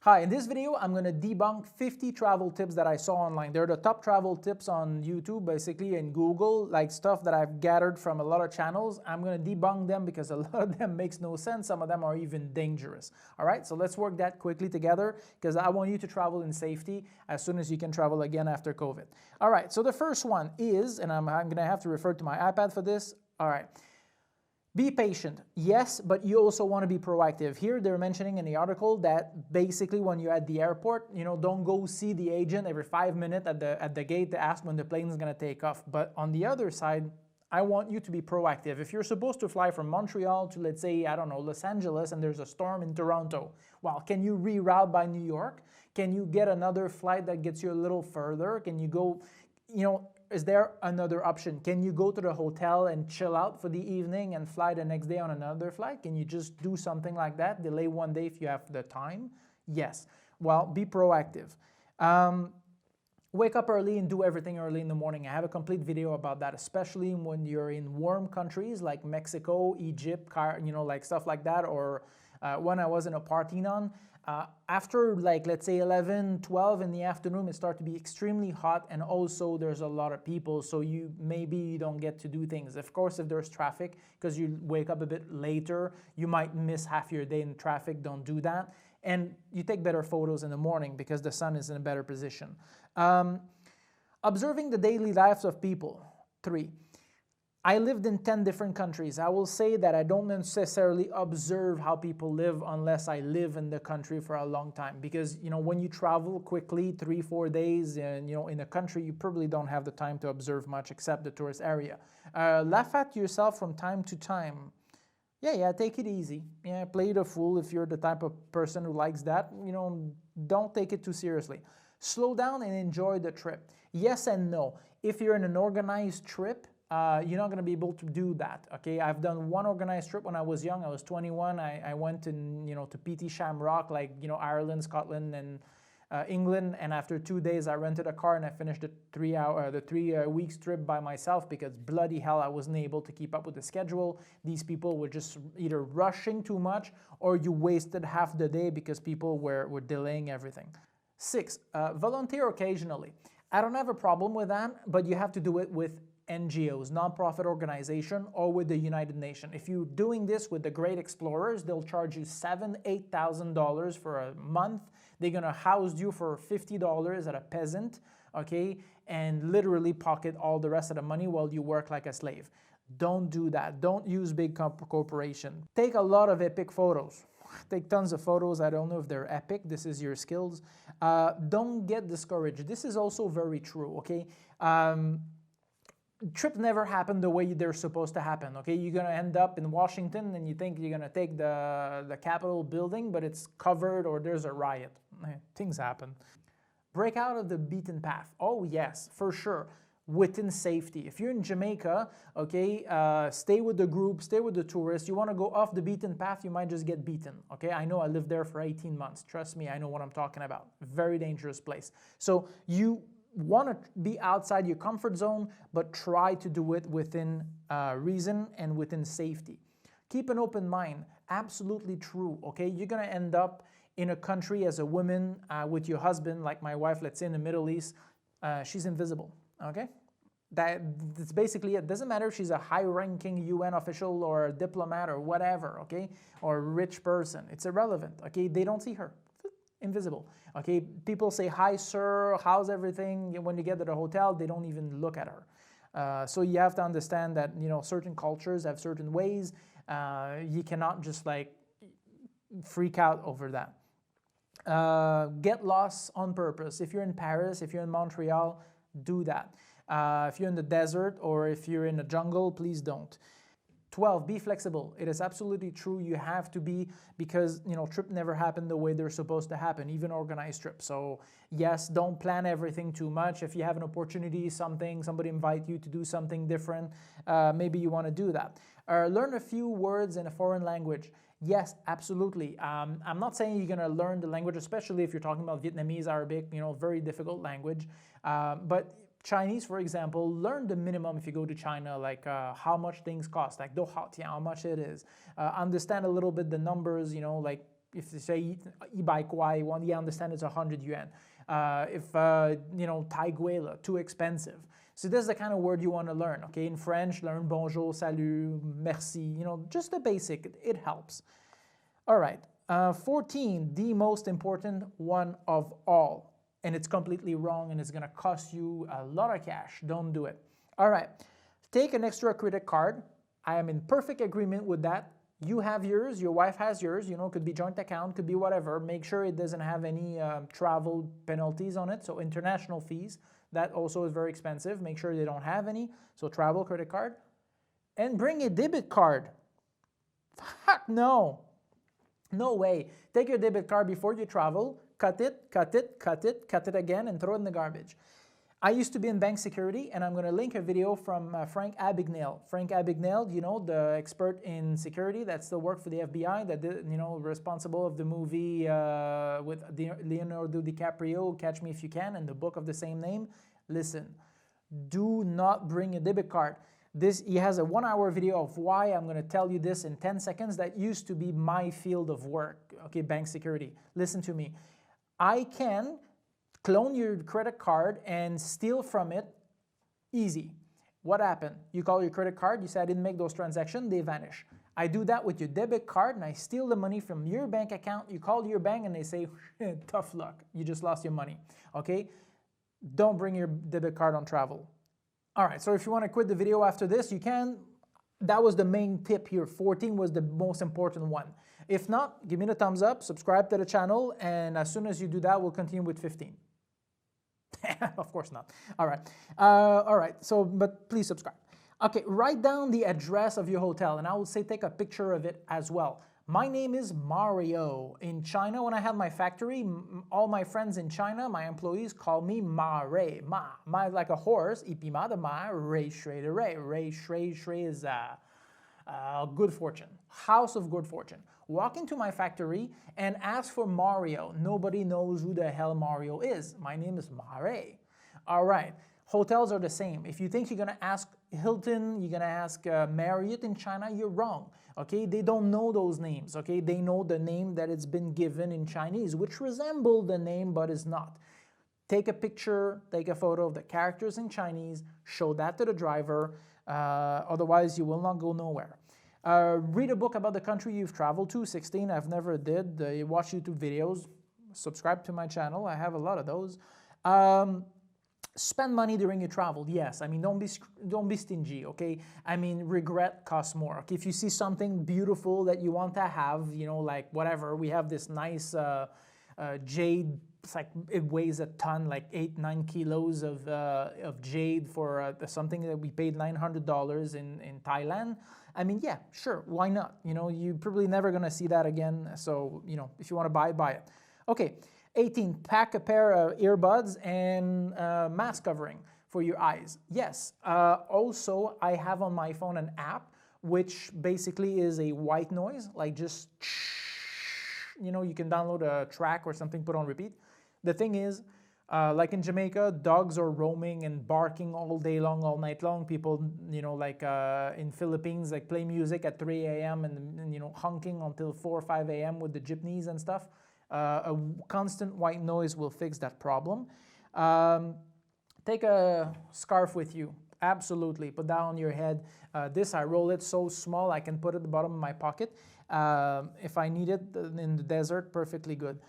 Hi, in this video, I'm going to debunk 50 travel tips that I saw online. They're the top travel tips on YouTube, basically, and Google, like stuff that I've gathered from a lot of channels. I'm going to debunk them because a lot of them makes no sense. Some of them are even dangerous. All right, so let's work that quickly together because I want you to travel in safety as soon as you can travel again after COVID. All right, so the first one is, and I'm going to have to refer to my iPad for this. All right. Be patient, yes, but you also want to be proactive. Here they're mentioning in the article that basically when you're at the airport, don't go see the agent every 5 minutes at the gate to ask when the plane is going to take off. But on the other side, I want you to be proactive. If you're supposed to fly from Montreal to, let's say, I don't know, Los Angeles, and there's a storm in Toronto, well, can you reroute by New York? Can you get another flight that gets you a little further? Can you go, is there another option? Can you go to the hotel and chill out for the evening and fly the next day on another flight? Can you just do something like that? Delay one day if you have the time? Yes. Well, be proactive. Wake up early and do everything early in the morning. I have a complete video about that, especially when you're in warm countries like Mexico, Egypt, like stuff like that, or when I was in a Parthenon. After let's say 11, 12 in the afternoon, it starts to be extremely hot, and also there's a lot of people, so maybe you don't get to do things. Of course, if there's traffic, because you wake up a bit later, you might miss half your day in traffic. Don't do that. And you take better photos in the morning because the sun is in a better position. Observing the daily lives of people. 3. I lived in 10 different countries. I will say that I don't necessarily observe how people live unless I live in the country for a long time. Because, when you travel quickly, 3-4 days, and, in a country, you probably don't have the time to observe much except the tourist area. Laugh at yourself from time to time. Yeah, take it easy. Yeah, play the fool if you're the type of person who likes that. Don't take it too seriously. Slow down and enjoy the trip. Yes and no. If you're in an organized trip, you're not going to be able to do that, okay? I've done one organized trip when I was young. I was 21. I went to PT Shamrock, Ireland, Scotland, and England. And after 2 days, I rented a car and I finished the 3 weeks trip by myself because bloody hell, I wasn't able to keep up with the schedule. These people were just either rushing too much or you wasted half the day because people were delaying everything. 6, volunteer occasionally. I don't have a problem with that, but you have to do it with NGOs, non-profit organization, or with the United Nations. If you're doing this with the Great Explorers, they'll charge you $7,000-8,000 for a month. They're gonna house you for $50 at a peasant, okay, and literally pocket all the rest of the money while you work like a slave. Don't do that. Don't use big corporation. Take a lot of epic photos. Take tons of photos. I don't know if they're epic. This is your skills. Don't get discouraged. This is also very true, okay? Trips never happen the way they're supposed to happen, okay? You're going to end up in Washington and you think you're going to take the Capitol building, but it's covered or there's a riot. Things happen. Break out of the beaten path. Oh, yes, for sure. Within safety. If you're in Jamaica, okay, stay with the group, stay with the tourists. You want to go off the beaten path, you might just get beaten, okay? I know, I lived there for 18 months. Trust me, I know what I'm talking about. Very dangerous place. So you want to be outside your comfort zone, but try to do it within reason and within safety. Keep an open mind. Absolutely true, okay? You're going to end up in a country as a woman with your husband, like my wife, let's say in the Middle East. She's invisible, okay? That's basically it. Doesn't matter if she's a high-ranking UN official or a diplomat or whatever, okay? Or a rich person. It's irrelevant, okay? They don't see her. Invisible, okay? People say, hi, sir, how's everything? When you get to the hotel, they don't even look at her. So you have to understand that, certain cultures have certain ways. You cannot just freak out over that. Get lost on purpose. If you're in Paris, if you're in Montreal, do that. If you're in the desert or if you're in the jungle, please don't. 12, be flexible. It is absolutely true. You have to be, because trip never happen the way they're supposed to happen, even organized trips. So yes, don't plan everything too much. If you have an opportunity, somebody invite you to do something different, maybe you want to do that. Learn a few words in a foreign language. Yes, absolutely. I'm not saying you're going to learn the language, especially if you're talking about Vietnamese, Arabic, very difficult language. But Chinese, for example, learn the minimum if you go to China, how much things cost, how much it is. Understand a little bit the numbers, if you say e-bike Y1, you understand it's 100 yuan. If, taiguela, too expensive. So this is the kind of word you want to learn, okay? In French, learn bonjour, salut, merci, just the basic, it helps. All right, 14, the most important one of all. And it's completely wrong and it's gonna cost you a lot of cash. Don't do it. All right, take an extra credit card. I am in perfect agreement with that. You have yours, your wife has yours, could be joint account, could be whatever. Make sure it doesn't have any travel penalties on it, so international fees. That also is very expensive. Make sure they don't have any, so travel credit card. And bring a debit card. Fuck no. No way. Take your debit card before you travel, cut it again, and throw it in the garbage. I used to be in bank security, and I'm going to link a video from Frank Abagnale. Frank Abagnale, the expert in security that still worked for the FBI, that did, responsible of the movie with Leonardo DiCaprio, Catch Me If You Can, and the book of the same name. Listen, do not bring a debit card. He has a 1-hour video of why. I'm going to tell you this in 10 seconds. That used to be my field of work, okay, bank security. Listen to me. I can clone your credit card and steal from it easy. What happened? You call your credit card, you say I didn't make those transactions, they vanish. I do that with your debit card and I steal the money from your bank account. You call your bank and they say, tough luck, you just lost your money, okay? Don't bring your debit card on travel. All right, so if you want to quit the video after this, you can. That was the main tip here. 14 was the most important one. If not, give me the thumbs up, subscribe to the channel, and as soon as you do that, we'll continue with 15. Of course not. All right. So, but please subscribe. Okay, write down the address of your hotel, and I will say take a picture of it as well. My name is Mario. In China, when I had my factory, all my friends in China, my employees call me Ma Ray. Ma like a horse. Ipima de Ma, Ray Shrey de Ray. Ray Shrey is good fortune. House of good fortune. Walk into my factory and ask for Mario. Nobody knows who the hell Mario is. My name is Mare. All right. Hotels are the same. If you think you're going to ask Hilton, you're going to ask Marriott in China, you're wrong. Okay, they don't know those names. Okay, they know the name that it's been given in Chinese, which resemble the name but is not. Take a picture, take a photo of the characters in Chinese, show that to the driver. Otherwise, you will not go nowhere. Read a book about the country you've traveled to. 16, I've never did. Watch YouTube videos. Subscribe to my channel. I have a lot of those. Spend money during your travel. Yes, I mean, don't be stingy, okay? I mean, regret costs more. Okay, if you see something beautiful that you want to have, like whatever, we have this nice jade. It's like it weighs a ton, like 8-9 kilos of jade for something that we paid $900 in Thailand. I mean, yeah, sure, why not? You're probably never gonna see that again. So, if you want to buy it. Okay. 18, pack a pair of earbuds and mask covering for your eyes. Yes, also I have on my phone an app which basically is a white noise, like just, you can download a track or something, put on repeat. The thing is, like in Jamaica, dogs are roaming and barking all day long, all night long. People, like in Philippines, like play music at 3 a.m. and honking until 4 or 5 a.m. with the jeepneys and stuff. A constant white noise will fix that problem. Take a scarf with you. Absolutely. Put that on your head. I roll it so small I can put it at the bottom of my pocket. If I need it in the desert, perfectly good.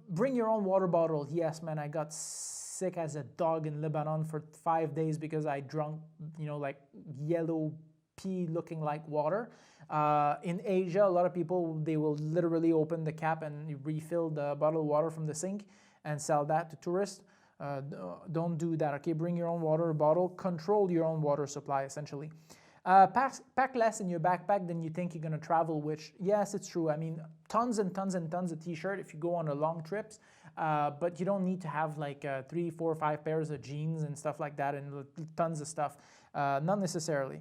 Bring your own water bottle. Yes, man, I got sick as a dog in Lebanon for 5 days because I drank, like yellow pea looking like water. In Asia, a lot of people, they will literally open the cap and refill the bottle of water from the sink and sell that to tourists. Don't do that, okay? Bring your own water bottle. Control your own water supply, essentially. Pack less in your backpack than you think you're going to travel, which, yes, it's true. I mean, tons and tons and tons of t-shirt if you go on a long trips, but you don't need to have like 3, 4, 5 pairs of jeans and stuff like that and tons of stuff. Not necessarily.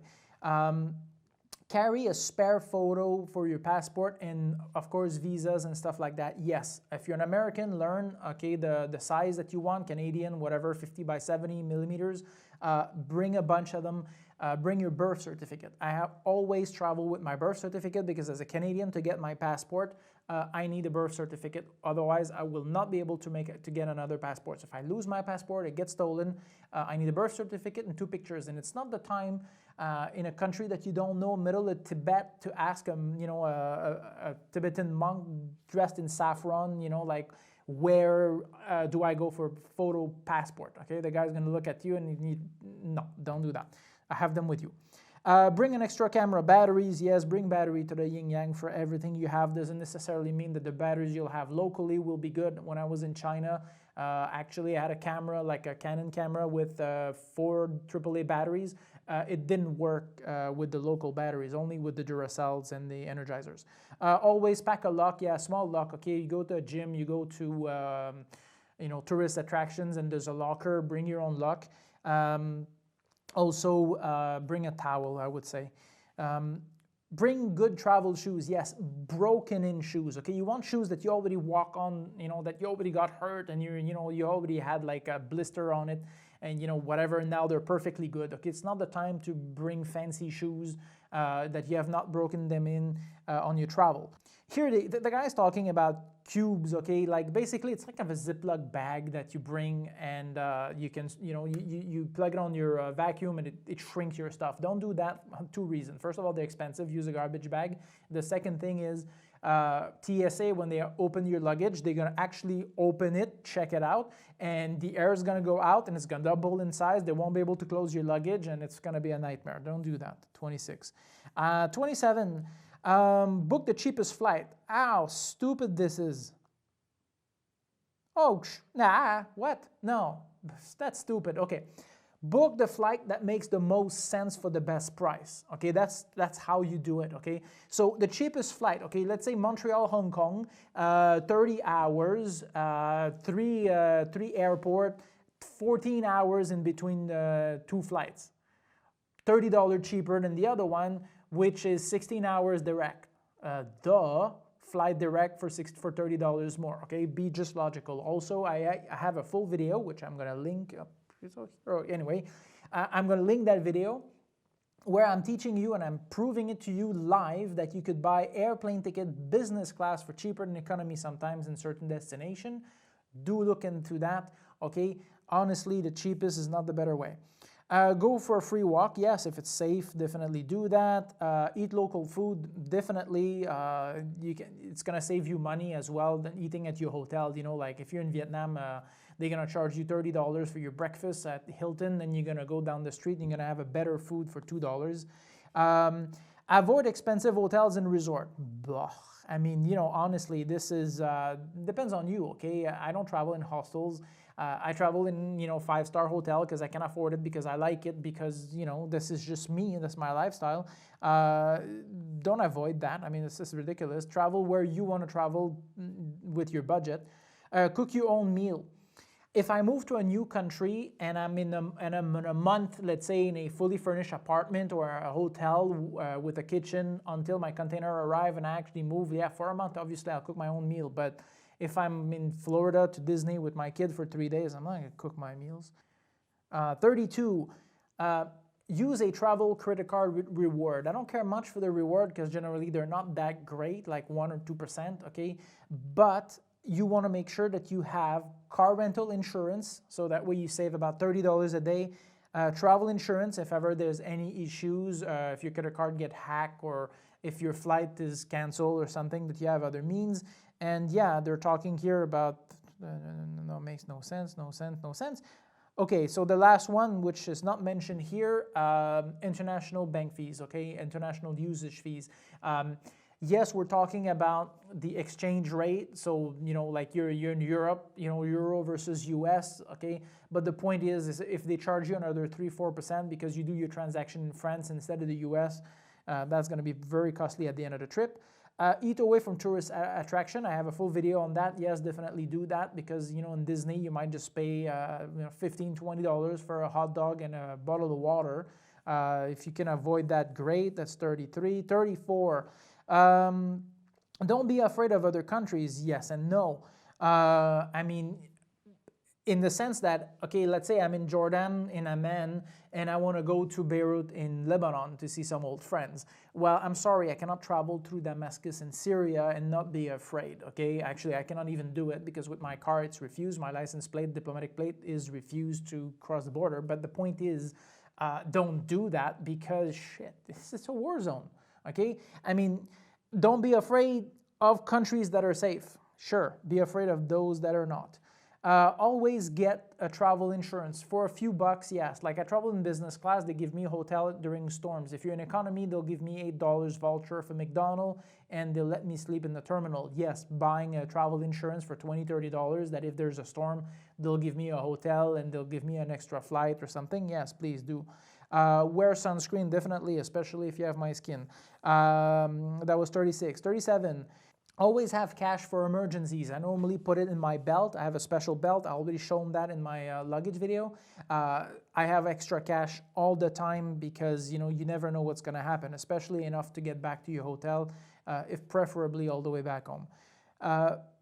Carry a spare photo for your passport and, of course, visas and stuff like that. Yes, if you're an American, learn, okay, the size that you want, Canadian, whatever, 50 by 70 millimeters. Bring a bunch of them. Bring your birth certificate. I have always traveled with my birth certificate because as a Canadian, to get my passport, I need a birth certificate. Otherwise, I will not be able to get another passport. So if I lose my passport, it gets stolen. I need a birth certificate and 2 pictures. And it's not the time in a country that you don't know, middle of Tibet, to ask a Tibetan monk dressed in saffron, like, where do I go for photo passport? Okay, the guy's gonna look at you and no, don't do that. I have them with you. Bring an extra camera. Batteries, yes, bring battery to the yin yang for everything you have. Doesn't necessarily mean that the batteries you'll have locally will be good. When I was in China, actually I had a camera, like a Canon camera with 4 AAA batteries. It didn't work with the local batteries, only with the Duracells and the Energizers. Always pack a lock, yeah, small lock. Okay, you go to a gym, you go to tourist attractions, and there's a locker. Bring your own lock. Also, bring a towel, I would say. Bring good travel shoes. Yes, broken-in shoes. Okay, you want shoes that you already walk on, that you already got hurt, and you already had like a blister on it, and whatever. And now they're perfectly good. Okay, it's not the time to bring fancy shoes that you have not broken them in on your travel. Here, the guy's talking about cubes, okay? Like, basically, it's like a Ziploc bag that you bring, and you can, you plug it on your vacuum, and it shrinks your stuff. Don't do that for 2 reasons. First of all, they're expensive. Use a garbage bag. The second thing is TSA, when they open your luggage, they're going to actually open it, check it out, and the air is going to go out, and it's going to double in size. They won't be able to close your luggage, and it's going to be a nightmare. Don't do that. 26. 27. Book the cheapest flight. How stupid this is. Oh, nah, what? No, that's stupid. Okay, book the flight that makes the most sense for the best price. Okay, that's how you do it. Okay, so the cheapest flight. Okay, let's say Montreal, Hong Kong, 30 hours, 3 airport, 14 hours in between 2 flights. $30 cheaper than the other one, which is 16 hours direct. Flight direct for $30 more. Okay, be just logical. Also, I have a full video which I'm gonna link up. Anyway, I'm gonna link that video where I'm teaching you and I'm proving it to you live that you could buy airplane ticket business class for cheaper than economy sometimes in certain destination. Do look into that. Okay, honestly, the cheapest is not the better way. Go for a free walk. Yes, if it's safe, definitely do that. Eat local food, definitely. It's gonna save you money as well than eating at your hotel. Like if you're in Vietnam, they're gonna charge you $30 for your breakfast at Hilton, then you're gonna go down the street and you're gonna have a better food for $2. Avoid expensive hotels and resort. Blah. I mean, honestly, this is depends on you. Okay, I don't travel in hostels. I travel in 5-star hotel because I can afford it, because I like it, because this is just me, that's my lifestyle. Don't avoid that. I mean, it's just ridiculous. Travel where you want to travel with your budget. Cook your own meal. If I move to a new country and I'm in a month, let's say in a fully furnished apartment or a hotel with a kitchen until my container arrive and I actually move, yeah, for a month, obviously I'll cook my own meal. But if I'm in Florida to Disney with my kid for 3 days, I'm not gonna cook my meals. 32, use a travel credit card reward. I don't care much for the reward because generally they're not that great, like 1 or 2%, okay? But you wanna make sure that you have car rental insurance, so that way you save about $30 a day. Travel insurance, if ever there's any issues, if your credit card get hacked or if your flight is canceled or something, that you have other means. And yeah, they're talking here about, no, makes no sense. Okay, so the last one, which is not mentioned here, international bank fees, okay, international usage fees. Yes, we're talking about the exchange rate. So, like you're in Europe, Euro versus US, okay? But the point is if they charge you another 3-4% because you do your transaction in France instead of the US, that's gonna be very costly at the end of the trip. Eat away from tourist attraction. I have a full video on that. Yes, definitely do that, because in Disney you might just pay $15-20 for a hot dog and a bottle of water. If you can avoid that, great. That's 33. 34. Don't be afraid of other countries. Yes and no. I mean, in the sense that, okay, let's say I'm in Jordan, in Amman, and I want to go to Beirut in Lebanon to see some old friends. Well, I'm sorry, I cannot travel through Damascus in Syria and not be afraid, okay? Actually, I cannot even do it because with my car, it's refused. My license plate, diplomatic plate is refused to cross the border. But the point is, don't do that because, shit, this is a war zone, okay? I mean, don't be afraid of countries that are safe. Sure, be afraid of those that are not. Always get a travel insurance for a few bucks. Yes, like I travel in business class, they give me a hotel during storms. If you're in economy, they'll give me $8 voucher for McDonald's and they'll let me sleep in the terminal. Yes, buying a travel insurance for $20, $30 that if there's a storm, they'll give me a hotel and they'll give me an extra flight or something. Yes, please do. Wear sunscreen, definitely, especially if you have my skin. That was 36. 37. Always have cash for emergencies. I normally put it in my belt. I have a special belt. I already shown that in my luggage video. I have extra cash all the time because you never know what's going to happen, especially enough to get back to your hotel, if preferably all the way back home.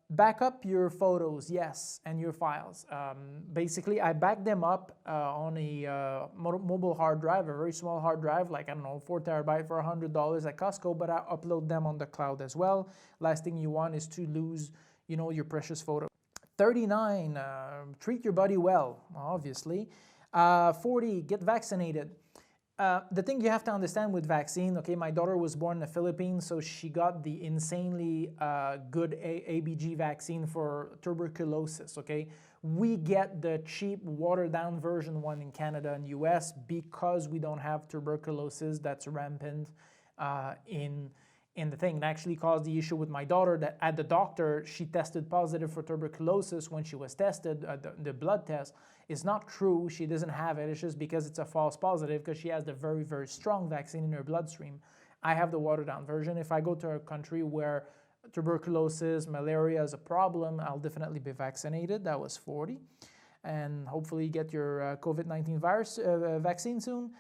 Back up your photos, yes, and your files. Basically, I back them up on a mobile hard drive, a very small hard drive, like, I don't know, 4 terabyte for $100 at Costco, but I upload them on the cloud as well. Last thing you want is to lose, your precious photo. 39, treat your body well, obviously. 40, get vaccinated. The thing you have to understand with vaccine, okay, my daughter was born in the Philippines, so she got the insanely good ABG vaccine for tuberculosis, okay? We get the cheap, watered-down version one in Canada and US because we don't have tuberculosis that's rampant in the thing. It actually caused the issue with my daughter that at the doctor, she tested positive for tuberculosis when she was tested, the blood test. It's not true, she doesn't have it, it's just because it's a false positive because she has the very, very strong vaccine in her bloodstream. I have the watered down version. If I go to a country where tuberculosis, malaria is a problem, I'll definitely be vaccinated. That was 40. And hopefully get your COVID-19 virus vaccine soon.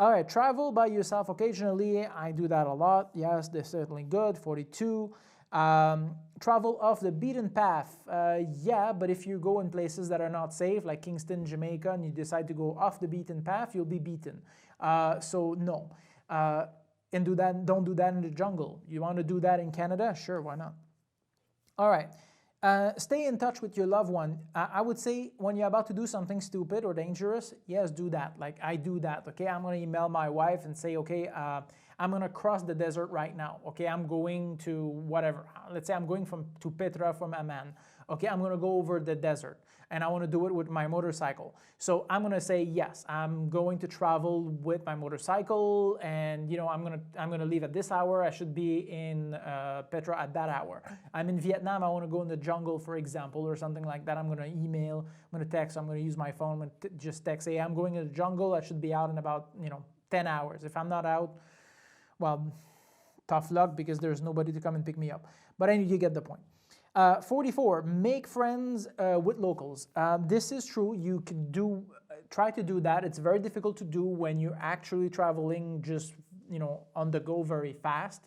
All right, travel by yourself occasionally. I do that a lot. Yes, they're certainly good. 42. Travel off the beaten path. Yeah, but if you go in places that are not safe, like Kingston, Jamaica, and you decide to go off the beaten path, you'll be beaten. So no. And don't do that in the jungle. You want to do that in Canada? Sure, why not? All right. Stay in touch with your loved one. I would say when you're about to do something stupid or dangerous, yes, do that. Like I do that, okay? I'm going to email my wife and say, okay, I'm going to cross the desert right now, okay? I'm going to whatever. Let's say I'm going to Petra from Amman. Okay, I'm going to go over the desert and I want to do it with my motorcycle. So I'm going to say, yes, I'm going to travel with my motorcycle and, I'm going to leave at this hour. I should be in Petra at that hour. I'm in Vietnam. I want to go in the jungle, for example, or something like that. I'm going to email, I'm going to text, I'm going to use my phone, I'm going to just text, say, I'm going in the jungle. I should be out in about, 10 hours. If I'm not out, well, tough luck because there's nobody to come and pick me up. But anyway, you get the point. 44, make friends with locals. This is true. You can try to do that. It's very difficult to do when you're actually traveling just, on the go very fast.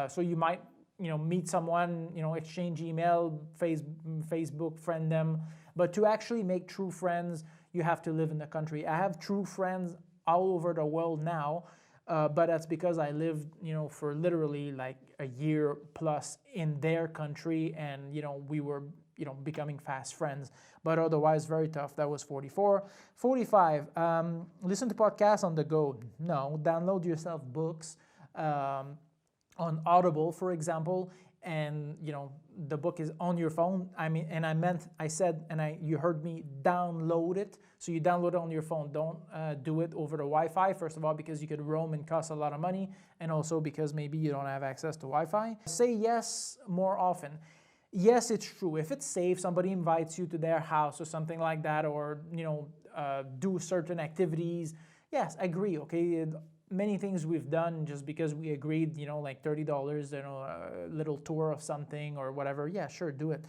So you might, meet someone, exchange email, Facebook, friend them. But to actually make true friends, you have to live in the country. I have true friends all over the world now. But that's because I lived, for literally like a year plus in their country and, we were, becoming fast friends. But otherwise, very tough. That was 44. 45, listen to podcasts on the go. No, download yourself books on Audible, for example, and, the book is on your phone. You heard me, download it. So you download it on your phone. Don't do it over the Wi-Fi, first of all, because you could roam and cost a lot of money, and also because maybe you don't have access to Wi-Fi. Say yes more often. Yes, it's true. If it's safe, somebody invites you to their house or something like that, or, do certain activities. Yes, I agree, okay? Many things we've done just because we agreed, like $30, a little tour of something or whatever. Yeah, sure, do it.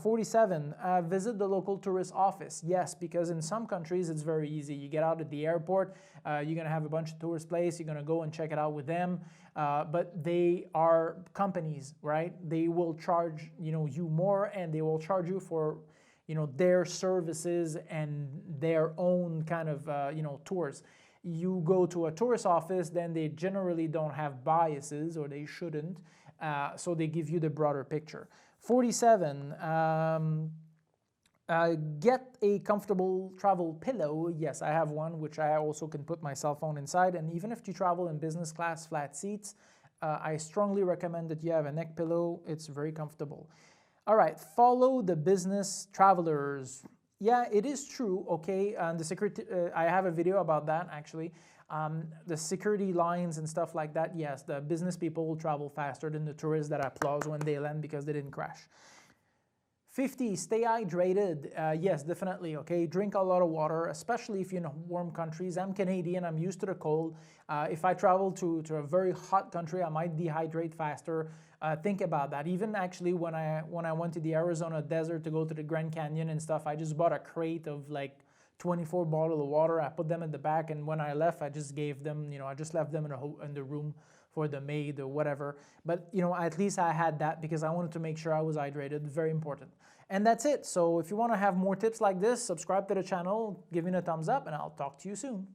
47, visit the local tourist office. Yes, because in some countries it's very easy. You get out at the airport, you're going to have a bunch of tourist places, you're going to go and check it out with them. But they are companies, right? They will charge, you more, and they will charge you for, their services and their own kind of tours. You go to a tourist office, then they generally don't have biases, or they shouldn't, so they give you the broader picture. 47, get a comfortable travel pillow. Yes, I have one, which I also can put my cell phone inside, and even if you travel in business class flat seats, I strongly recommend that you have a neck pillow. It's very comfortable. All right, follow the business travelers. Yeah, it is true, okay? The security, I have a video about that, actually. The security lines and stuff like that, yes, the business people will travel faster than the tourists that applause when they land because they didn't crash. 50, stay hydrated. Yes, definitely, okay? Drink a lot of water, especially if you're in warm countries. I'm Canadian, I'm used to the cold. If I travel to a very hot country, I might dehydrate faster. Think about that. Even actually when I went to the Arizona desert to go to the Grand Canyon and stuff, I just bought a crate of like 24 bottles of water. I put them in the back, and when I left, I just gave them, I just left them in the room for the maid or whatever. But at least I had that because I wanted to make sure I was hydrated. Very important. And that's it. So if you want to have more tips like this, subscribe to the channel, give me a thumbs up, and I'll talk to you soon.